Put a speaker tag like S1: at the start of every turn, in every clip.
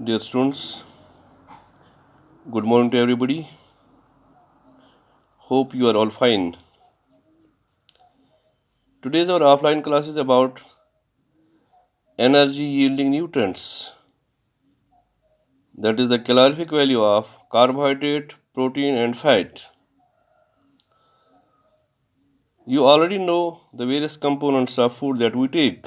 S1: Dear students, good morning to everybody. Hope you are all fine. Today's our offline class is about energy yielding nutrients. That is the calorific value of carbohydrate, protein, and fat. You already know the various components of food that we take.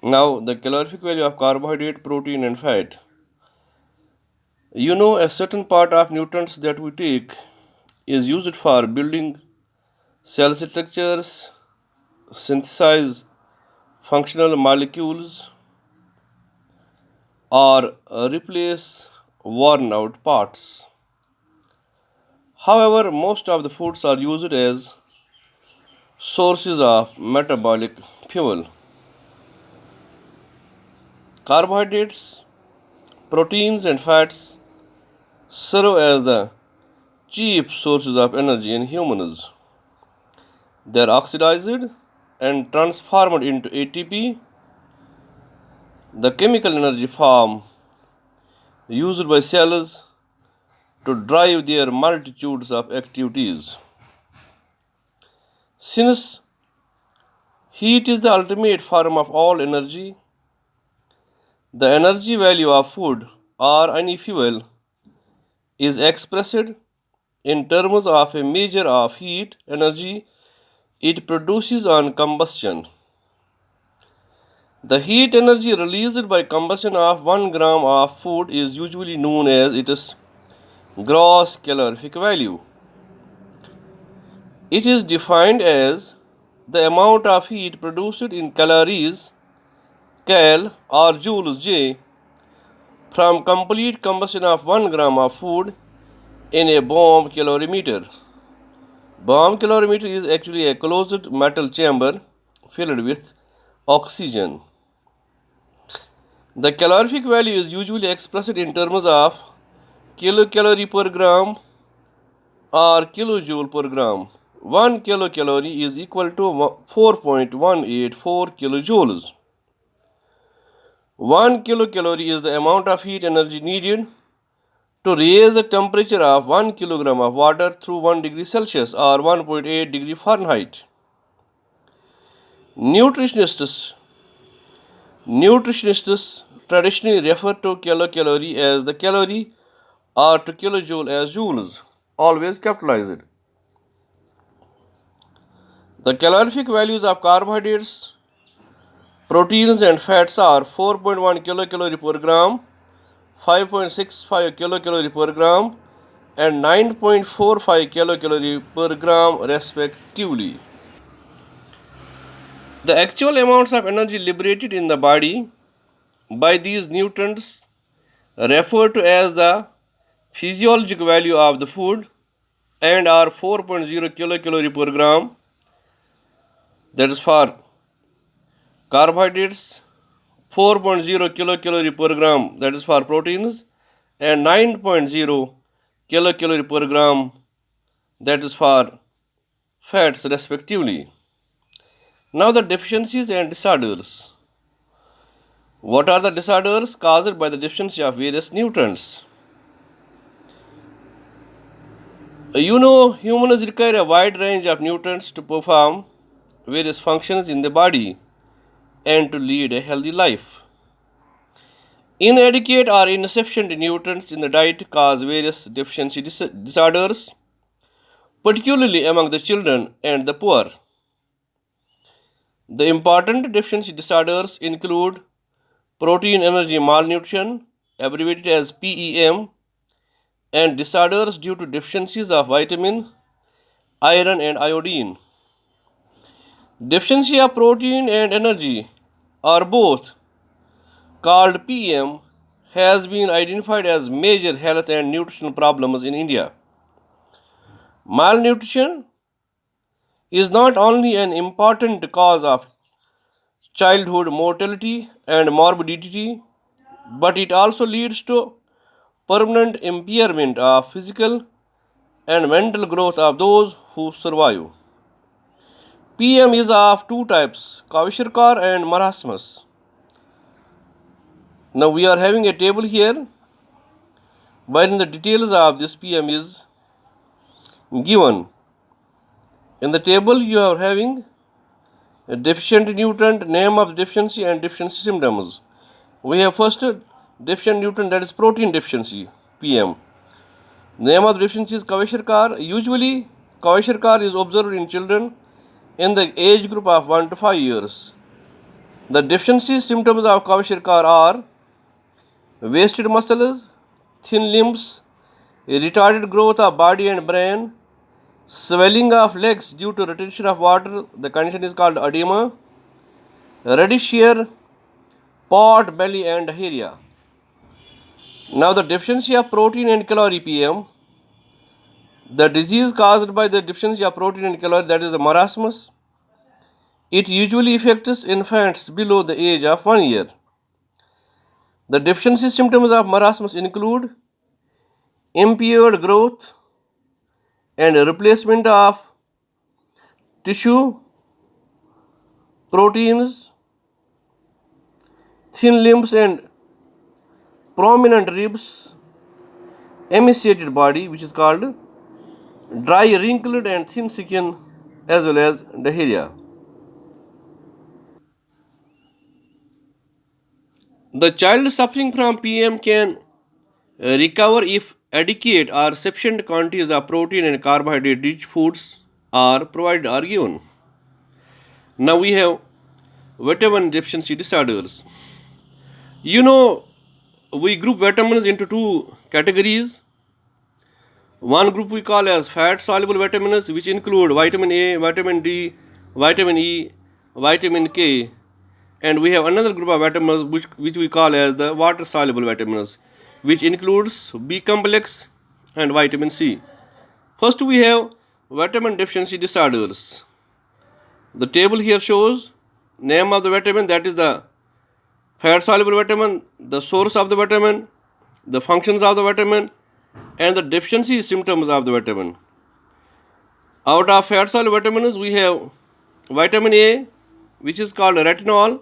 S1: Now, the calorific value of carbohydrate, protein, and fat. You know, a certain part of nutrients that we take is used for building cell structures, synthesize functional molecules, or replace worn out parts. However, most of the foods are used as sources of metabolic fuel. Carbohydrates, proteins, and fats serve as the chief sources of energy in humans. They are oxidized and transformed into ATP, the chemical energy form used by cells to drive their multitudes of activities. Since heat is the ultimate form of all energy, the energy value of food or any fuel is expressed in terms of a measure of heat energy it produces on combustion. The heat energy released by combustion of 1 gram of food is usually known as its gross calorific value. It is defined as the amount of heat produced in calories cal or joules J from complete combustion of 1 gram of food in a bomb calorimeter. Bomb calorimeter is actually a closed metal chamber filled with oxygen. The calorific value is usually expressed in terms of kilocalorie per gram or kilojoule per gram. 1 kilocalorie is equal to 4.184 kilojoules. 1 kilocalorie is the amount of heat energy needed to raise the temperature of 1 kilogram of water through 1 degree Celsius or 1.8 degree Fahrenheit. Nutritionists traditionally refer to kilocalorie as the calorie or to kilojoule as joules, always capitalized. The calorific values of carbohydrates, proteins, and fats are 4.1 kilocalorie per gram, 5.65 kilocalorie per gram, and 9.45 kilocalorie per gram respectively. The actual amounts of energy liberated in the body by these nutrients referred to as the physiologic value of the food and are 4.0 kilocalorie per gram, that is for carbohydrates, 4.0 kilocalorie per gram, that is for proteins, and 9.0 kilocalorie per gram, that is for fats respectively. Now the deficiencies and disorders. What are the disorders caused by the deficiency of various nutrients? You know, humans require a wide range of nutrients to perform various functions in the body and to lead a healthy life. Inadequate or insufficient nutrients in the diet cause various deficiency disorders, particularly among the children and the poor. The important deficiency disorders include protein energy malnutrition, abbreviated as PEM, and disorders due to deficiencies of vitamin, iron, and iodine. Deficiency of protein and energy, or both, called PM, has been identified as major health and nutritional problems in India. Malnutrition is not only an important cause of childhood mortality and morbidity, but it also leads to permanent impairment of physical and mental growth of those who survive. PM is of two types, Kwashiorkor and marasmus. Now we are having a table here wherein the details of this PM is given. In the table you are having a deficient nutrient, name of deficiency and deficiency symptoms. We have first deficient nutrient, that is protein deficiency, PM. Name of deficiency is Kwashiorkor. Usually Kwashiorkor is observed in children in the age group of 1 to 5 years. The deficiency symptoms of Kwashiorkor are wasted muscles, thin limbs, retarded growth of body and brain, swelling of legs due to retention of water, the condition is called edema, reddish hair, pot belly and diarrhea. Now the deficiency of protein and calorie PM, the disease caused by the deficiency of protein and calorie, that is the marasmus. It usually affects infants below the age of 1 year. The deficiency symptoms of marasmus include impaired growth and replacement of tissue, proteins, thin limbs and prominent ribs, emaciated body, which is called dry, wrinkled and thin skin, as well as diarrhea. The child suffering from PM can recover if adequate or sufficient quantities of protein and carbohydrate rich foods are provided or given. Now we have vitamin deficiency disorders. You know, we group vitamins into two categories. One group we call as fat soluble vitamins, which include vitamin A, vitamin D, vitamin E, vitamin K, and we have another group of vitamins which we call as the water soluble vitamins, which includes B complex and vitamin C. First we have vitamin deficiency disorders. The table here shows name of the vitamin, that is the fat soluble vitamin, the source of the vitamin, the functions of the vitamin, and the deficiency symptoms of the vitamin. Out of fat soluble vitamins, we have vitamin A, which is called retinol.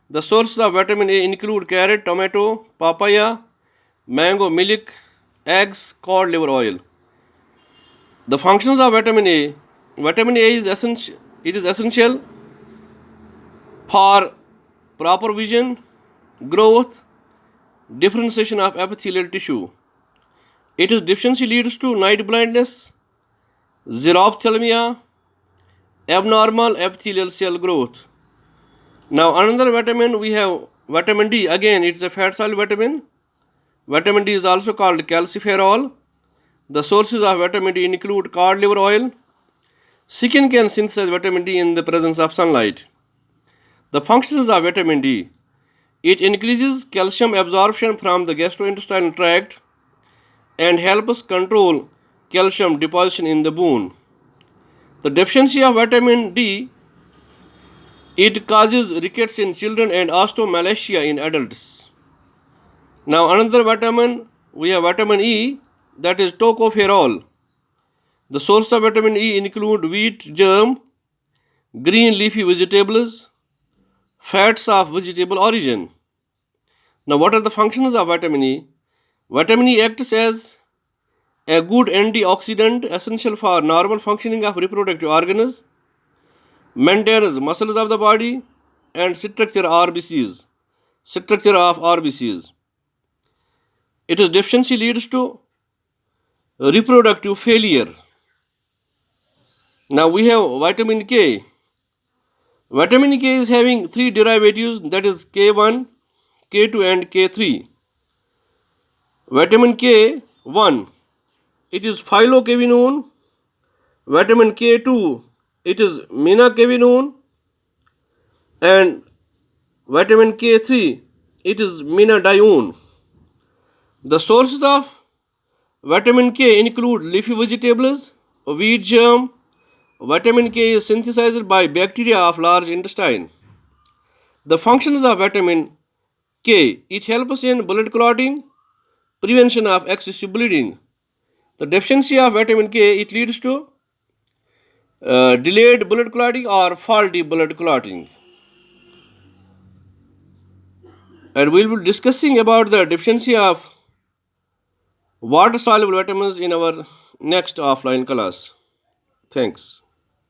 S1: The sources of vitamin A include carrot, tomato, papaya, mango, milk, eggs, cod liver oil. The functions of vitamin A. Vitamin A is essential. It is essential for proper vision, growth, differentiation of epithelial tissue. Its deficiency leads to night blindness, xerophthalmia, abnormal epithelial cell growth. Now another vitamin we have vitamin D. Again, it is a fat soluble vitamin. Vitamin D is also called calciferol. The sources of vitamin D include cod liver oil. Skin can synthesize vitamin D in the presence of sunlight. The functions of vitamin D. It increases calcium absorption from the gastrointestinal tract and helps control calcium deposition in the bone. The deficiency of vitamin D, it causes rickets in children and osteomalacia in adults. Now another vitamin, we have vitamin E, that is tocopherol. The source of vitamin E include wheat germ, green leafy vegetables, fats of vegetable origin. Now what are the functions of vitamin E? Vitamin E acts as a good antioxidant essential for normal functioning of reproductive organs, maintains muscles of the body and structure of RBCs. Its deficiency leads to reproductive failure. Now we have vitamin K. Vitamin K is having three derivatives, that is K1, K2 and K3. Vitamin K1, it is phyloquinone. Vitamin K2, it is minaquinone. And vitamin K3, it is minadione. The sources of vitamin K include leafy vegetables, wheat germ. Vitamin K is synthesized by bacteria of large intestine. The functions of vitamin K, it helps in blood clotting, prevention of excessive bleeding. The deficiency of vitamin K, it leads to delayed blood clotting or faulty blood clotting. and we'll be discussing about the deficiency of water soluble vitamins in our next offline class. Thanks.